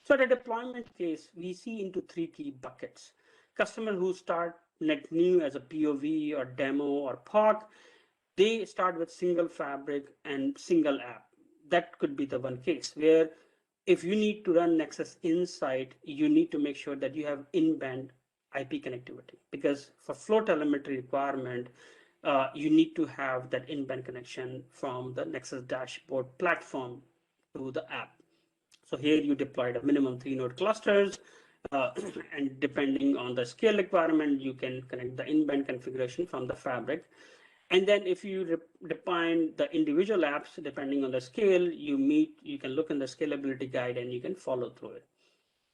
So the deployment case, we see into three key buckets. Customers who start net new as a POV or demo or POC, they start with single fabric and single app. That could be the one case where if you need to run Nexus Insight, you need to make sure that you have in-band IP connectivity, because for flow telemetry requirement, you need to have that in-band connection from the Nexus dashboard platform to the app. So here you deployed a minimum 3-node clusters, uh, and depending on the scale requirement, you can connect the in-band configuration from the fabric. And then if you define the individual apps, depending on the scale, you can look in the scalability guide and you can follow through it.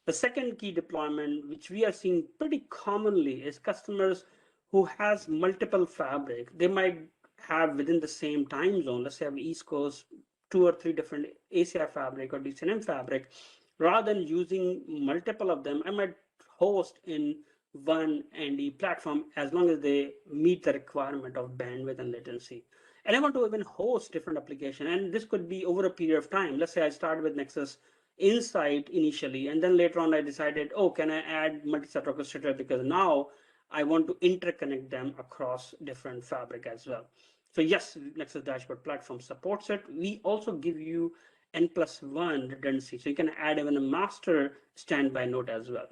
The second key deployment, which we are seeing pretty commonly, is customers who has multiple fabric. They might have within the same time zone, let's say have East Coast, 2 or 3 different ACI fabric or DCNM fabric. Rather than using multiple of them, I might host in one ND platform as long as they meet the requirement of bandwidth and latency. And I want to even host different application. And this could be over a period of time. Let's say I start with Nexus Insight initially, and then later on I decided, oh, can I add multi-site orchestrator, because now I want to interconnect them across different fabric as well. So yes, Nexus Dashboard Platform supports it. We also give you N+1 redundancy, so you can add even a master standby node as well.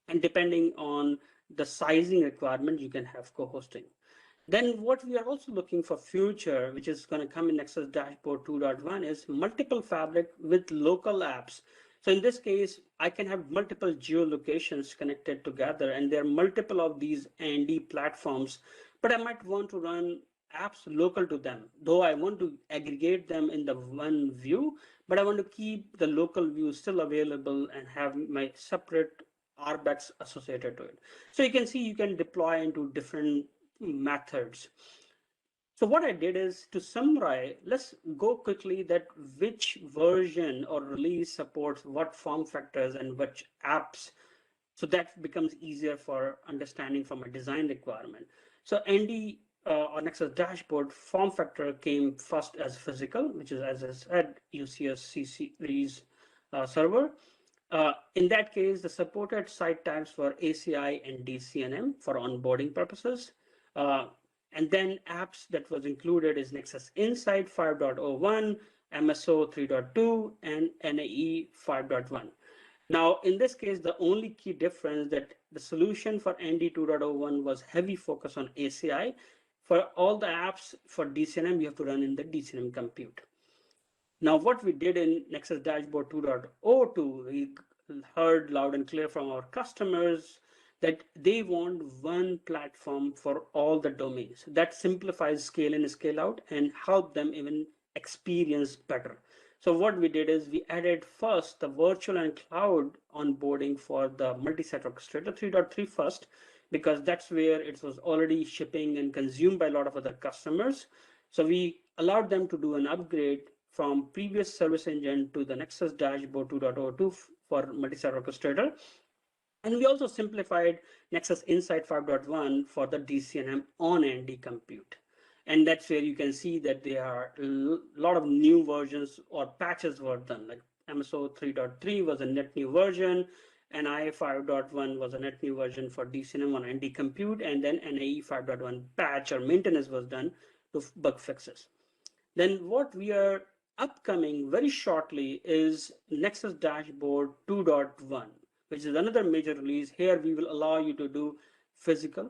And depending on the sizing requirement, you can have co-hosting. Then what we are also looking for future, which is going to come in Nexus Dashboard 2.1, is multiple fabric with local apps. So in this case, I can have multiple geolocations connected together, and there are multiple of these AND platforms, but I might want to run apps local to them, though I want to aggregate them in the one view, but I want to keep the local view still available and have my separate RBACs associated to it. So you can see you can deploy into different methods. So what I did is, to summarize, let's go quickly that which version or release supports what form factors and which apps. So that becomes easier for understanding from a design requirement. So ND or Nexus Dashboard form factor came first as physical, which is, as I said, UCS C-Series server. In that case, the supported site types were ACI and DCNM for onboarding purposes. And then apps that was included is Nexus Insight 5.01, MSO 3.2, and NAE 5.1. Now, in this case, the only key difference that the solution for ND 2.01 was heavy focus on ACI. For all the apps for DCNM, you have to run in the DCNM compute. Now, what we did in Nexus Dashboard 2.02, we heard loud and clear from our customers that they want one platform for all the domains. That simplifies scale in, scale out, and help them even experience better. So what we did is we added first the virtual and cloud onboarding for the multi-site orchestrator 3.3 first, because that's where it was already shipping and consumed by a lot of other customers. So we allowed them to do an upgrade from previous service engine to the Nexus Dashboard 2.02 for multi-site orchestrator. And we also simplified Nexus Insight 5.1 for the DCNM on ND compute. And that's where you can see that there are a lot of new versions or patches were done, like MSO 3.3 was a net new version, NI 5.1 was a net new version for DCNM on ND compute, and then NAE 5.1 patch or maintenance was done to bug fixes. Then what we are upcoming very shortly is Nexus Dashboard 2.1. which is another major release. Here we will allow you to do physical,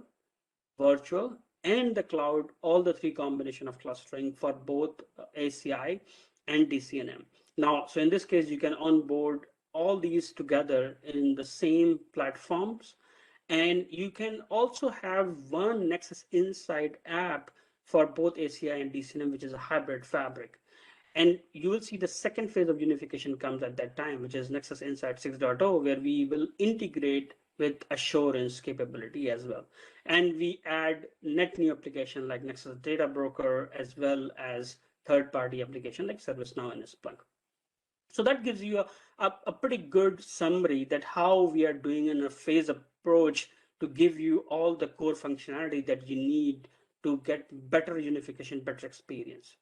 virtual, and the cloud, all the three combination of clustering for both ACI and DCNM. Now, so in this case, you can onboard all these together in the same platforms, and you can also have one Nexus Insight app for both ACI and DCNM, which is a hybrid fabric. And you will see the second phase of unification comes at that time, which is Nexus Insight 6.0, where we will integrate with assurance capability as well. And we add net new application like Nexus Data Broker, as well as third-party application like ServiceNow and Splunk. So that gives you a pretty good summary that how we are doing in a phase approach to give you all the core functionality that you need to get better unification, better experience.